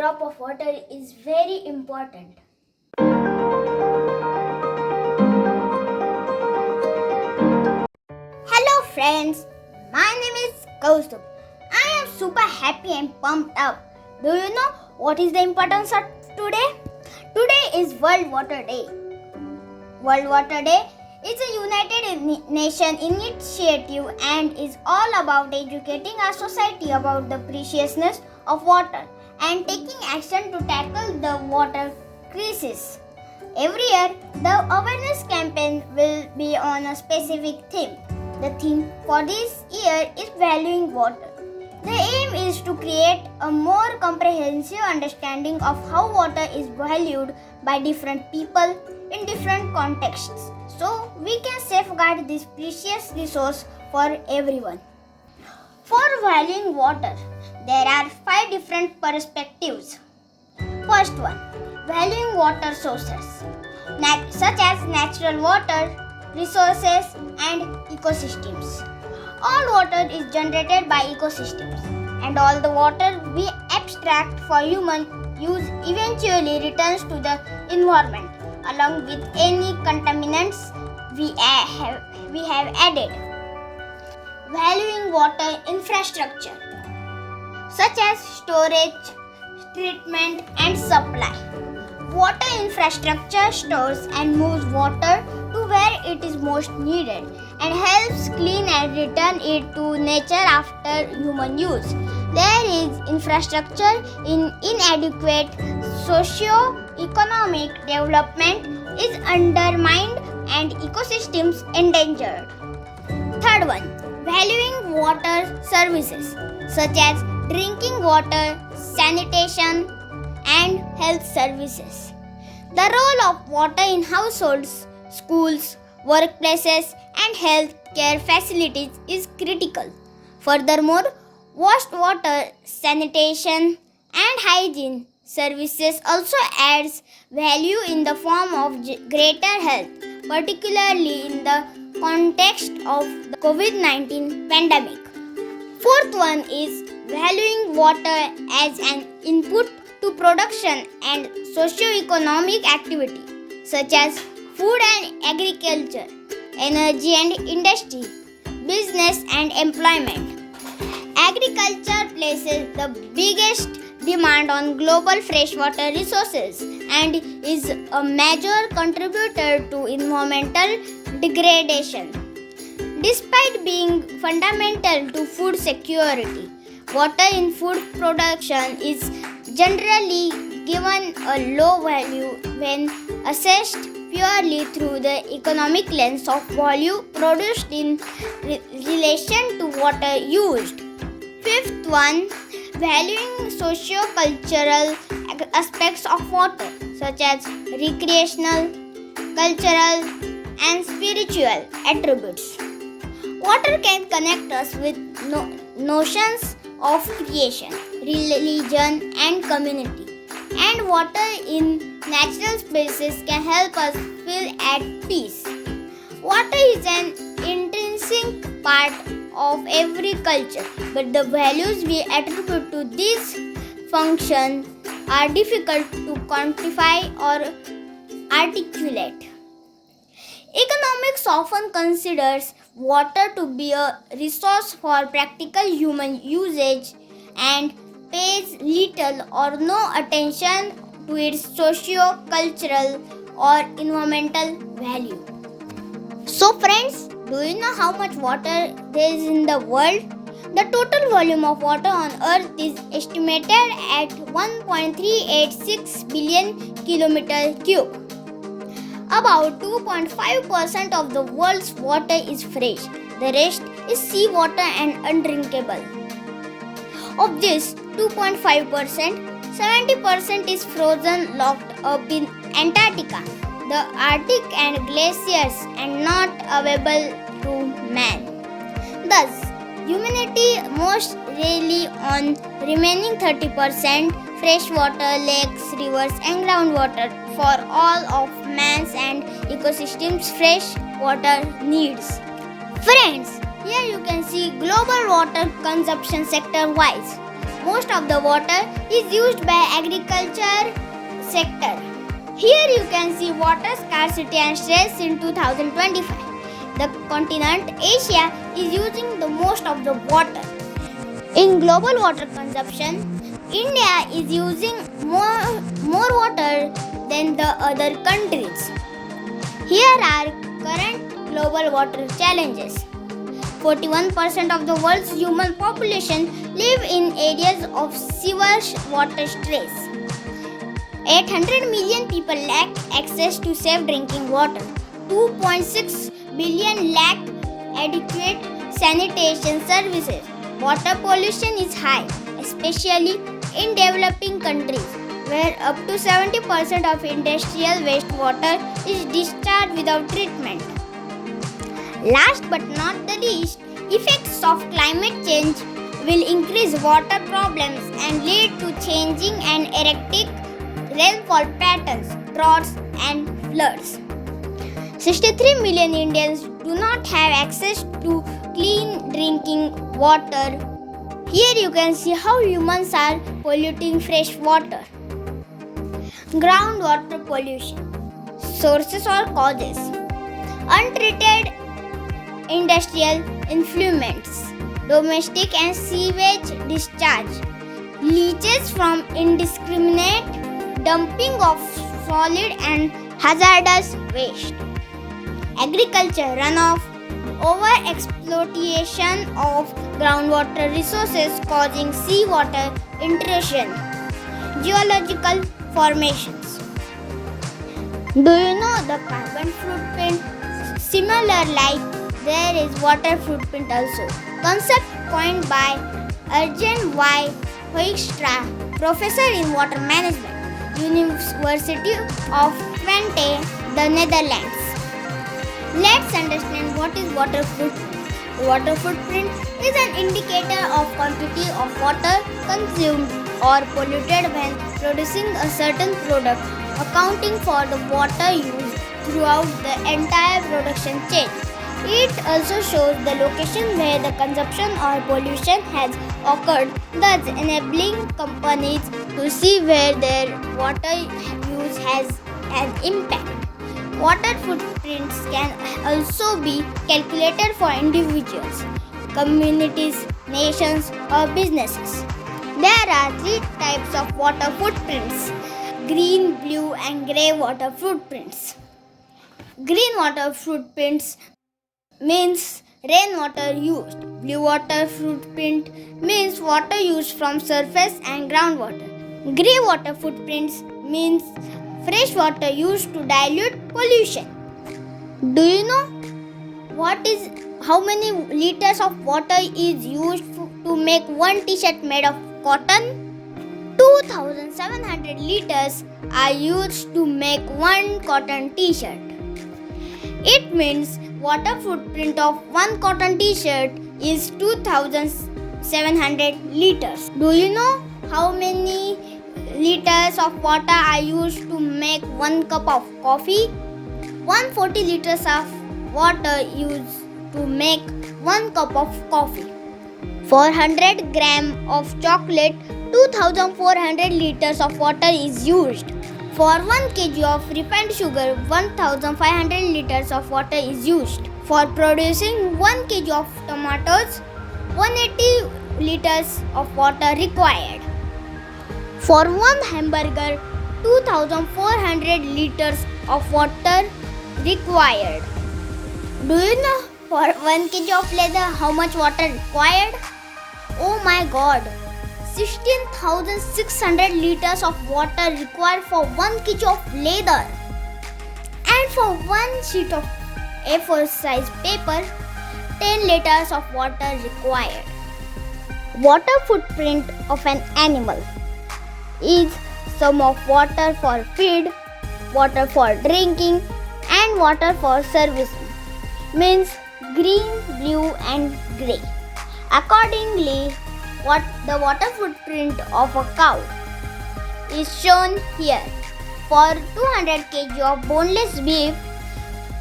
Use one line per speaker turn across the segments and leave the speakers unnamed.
drop of water is very important. Hello friends, my name is Kaustubh. I am super happy and pumped up. Do you know what is the importance of today? Today is World Water Day. World Water Day is a United Nations initiative and is all about educating our society about the preciousness of water and taking action to tackle the water crisis. Every year, the awareness campaign will be on a specific theme. The theme for this year is Valuing Water. The aim is to create a more comprehensive understanding of how water is valued by different people in different contexts, so we can safeguard this precious resource for everyone. For valuing water, there are 5 different perspectives. First one, valuing water sources, such as natural water, resources and ecosystems. All water is generated by ecosystems, and all the water we abstract for human use eventually returns to the environment along with any contaminants we have added. Valuing water infrastructure, such as storage, treatment and supply. Water infrastructure stores and moves water to where it is most needed and helps clean and return it to nature after human use. There is infrastructure in inadequate socio-economic development is undermined and ecosystems endangered. Third one, valuing water services such as drinking water, sanitation and health services. The role of water in households, schools, workplaces and health care facilities is critical. Furthermore, wastewater, sanitation and hygiene services also adds value in the form of greater health, particularly in the context of the COVID-19 pandemic. Fourth one is valuing water as an input to production and socio-economic activity such as food and agriculture, energy and industry, business and employment. Agriculture places the biggest demand on global freshwater resources and is a major contributor to environmental degradation. Despite being fundamental to food security, water in food production is generally given a low value when assessed purely through the economic lens of value produced in relation to water used. Fifth one, valuing socio-cultural aspects of water such as recreational, cultural and spiritual attributes. Water can connect us with notions of creation, religion and community, and water in natural spaces can help us feel at peace. Water is an intrinsic part of every culture, but the values we attribute to this function are difficult to quantify or articulate. Economics often considers water to be a resource for practical human usage and pays little or no attention to its socio-cultural or environmental value. So friends, do you know how much water there is in the world? The total volume of water on earth is estimated at 1.386 billion kilometer cube. About 2.5% of the world's water is fresh. The rest is seawater and undrinkable. Of this 2.5%, 70% is frozen locked up in Antarctica, the Arctic and glaciers and not available to man. Thus, humanity most rely on remaining 30% freshwater, lakes, rivers and groundwater for all of man's and ecosystems' fresh water needs. Friends, here you can see global water consumption sector-wise. Most of the water is used by agriculture sector. Here you can see water scarcity and stress in 2025. The continent Asia is using the most of the water. In global water consumption, India is using more water than the other countries. Here are current global water challenges. 41% of the world's human population live in areas of severe water stress. 800 million people lack access to safe drinking water. 2.6 billion lack adequate sanitation services. Water pollution is high, especially in developing countries, where up to 70% of industrial wastewater is discharged without treatment. Last but not the least, effects of climate change will increase water problems and lead to changing and erratic rainfall patterns, droughts, and floods. 63 million Indians do not have access to clean drinking water. Here you can see how humans are polluting fresh water. Groundwater pollution. Sources or causes. Untreated industrial effluents, domestic and sewage discharge, leaches from indiscriminate dumping of solid and hazardous waste, agriculture runoff, over-exploitation of groundwater resources causing seawater intrusion, geological formations. Do you know the carbon footprint? Similar like there is water footprint also. Concept coined by Arjen Y. Hoekstra, professor in water management, University of Twente, the Netherlands. Let's understand what is water footprint. Water footprint is an indicator of quantity of water consumed or polluted when producing a certain product, accounting for the water used throughout the entire production chain. It also shows the location where the consumption or pollution has occurred, thus enabling companies to see where their water use has an impact. Water footprints can also be calculated for individuals, communities, nations, or businesses. There are three types of water footprints: green, blue, and grey water footprints. Green water footprints means rainwater used. Blue water footprint means water used from surface and groundwater. Grey water footprints means fresh water used to dilute pollution. Do you know how many liters of water is used to make one t-shirt made of cotton? 2700 liters are used to make one cotton t-shirt. It means water footprint of one cotton t-shirt is 2700 liters. Do you know how many liters of water are used to make one cup of coffee? 140 liters of water used to make one cup of coffee. 400 grams of chocolate, 2400 liters of water is used. For 1 kg of refined sugar, 1500 liters of water is used. For producing 1 kg of tomatoes, 180 liters of water required. For one hamburger, 2400 liters of water required. Do you know for 1 kg of leather how much water required? Oh my god! 16,600 liters of water required for 1 kg of leather. And for one sheet of A4 size paper, 10 liters of water required. Water footprint of an animal is sum of water for feed, water for drinking, and water for servicing. Means green, blue, and grey. Accordingly, what the water footprint of a cow is shown here. For 200 kg of boneless beef,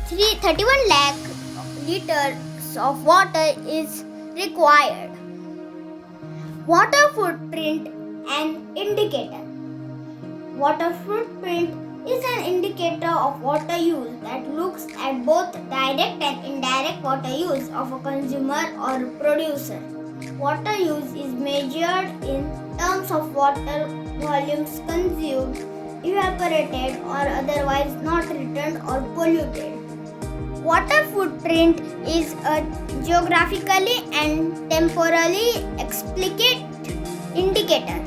31 lakh liters of water is required. Water footprint and indicator. Water footprint is an indicator of water use that looks at both direct and indirect water use of a consumer or producer. Water use is measured in terms of water volumes consumed, evaporated, or otherwise not returned or polluted. Water footprint is a geographically and temporally explicit indicator.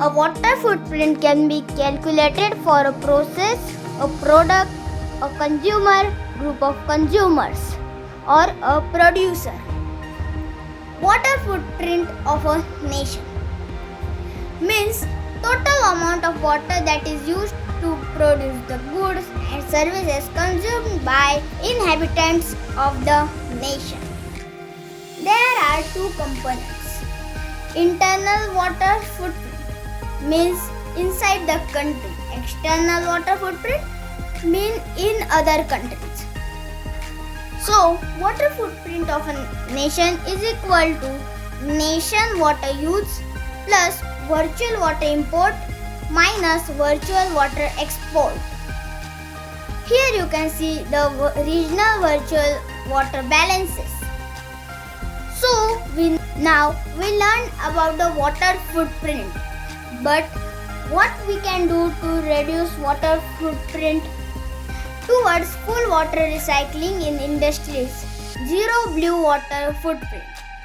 A water footprint can be calculated for a process, a product, a consumer, group of consumers, or a producer. Water footprint of a nation means total amount of water that is used to produce the goods and services consumed by inhabitants of the nation. There are two components. Internal water footprint means inside the country. External water footprint means in other countries. So, water footprint of a nation is equal to nation water use plus virtual water import minus virtual water export. Here you can see the regional virtual water balances. So, we learn about the water footprint. But what we can do to reduce water footprint? Towards full water recycling in industries. Zero blue water footprint.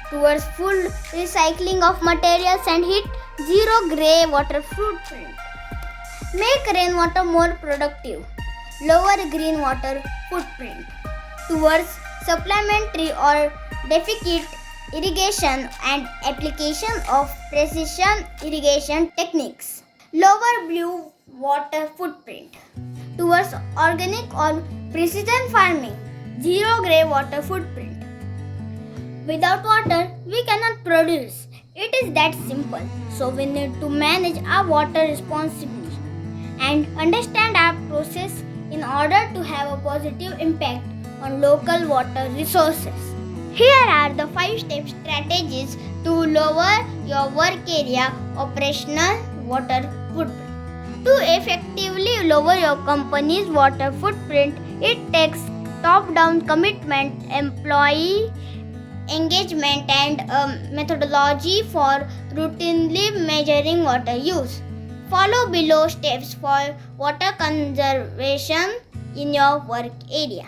Towards full recycling of materials and heat. Zero grey water footprint. Make rainwater more productive. Lower green water footprint. Towards supplementary or deficit irrigation and application of precision irrigation techniques. Lower blue water footprint. Towards organic or precision farming. Zero grey water footprint. Without water, we cannot produce. It is that simple. So we need to manage our water responsibly and understand our process in order to have a positive impact on local water resources. Here are the 5-step strategies to lower your work area operational water footprint. To effectively lower your company's water footprint, it takes top-down commitment, employee engagement, and a methodology for routinely measuring water use. Follow below steps for water conservation in your work area.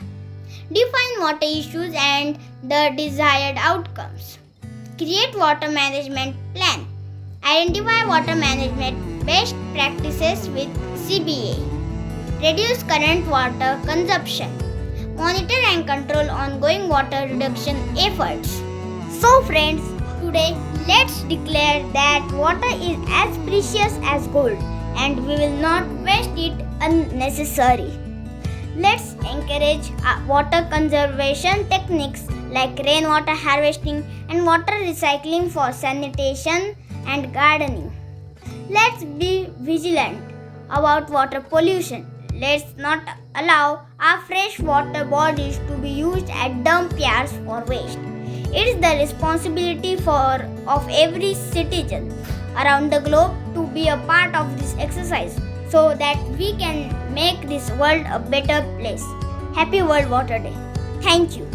Define water issues and the desired outcomes. Create water management plan. Identify water management best practices with CBA. Reduce current water consumption. Monitor and control ongoing water reduction efforts. So friends, today let's declare that water is as precious as gold and we will not waste it unnecessarily. Let's encourage water conservation techniques like rainwater harvesting and water recycling for sanitation and gardening. Let's be vigilant about water pollution. Let's not allow our fresh water bodies to be used at dump yards for waste. It is the responsibility of every citizen around the globe to be a part of this exercise so that we can make this world a better place. Happy World Water Day. Thank you.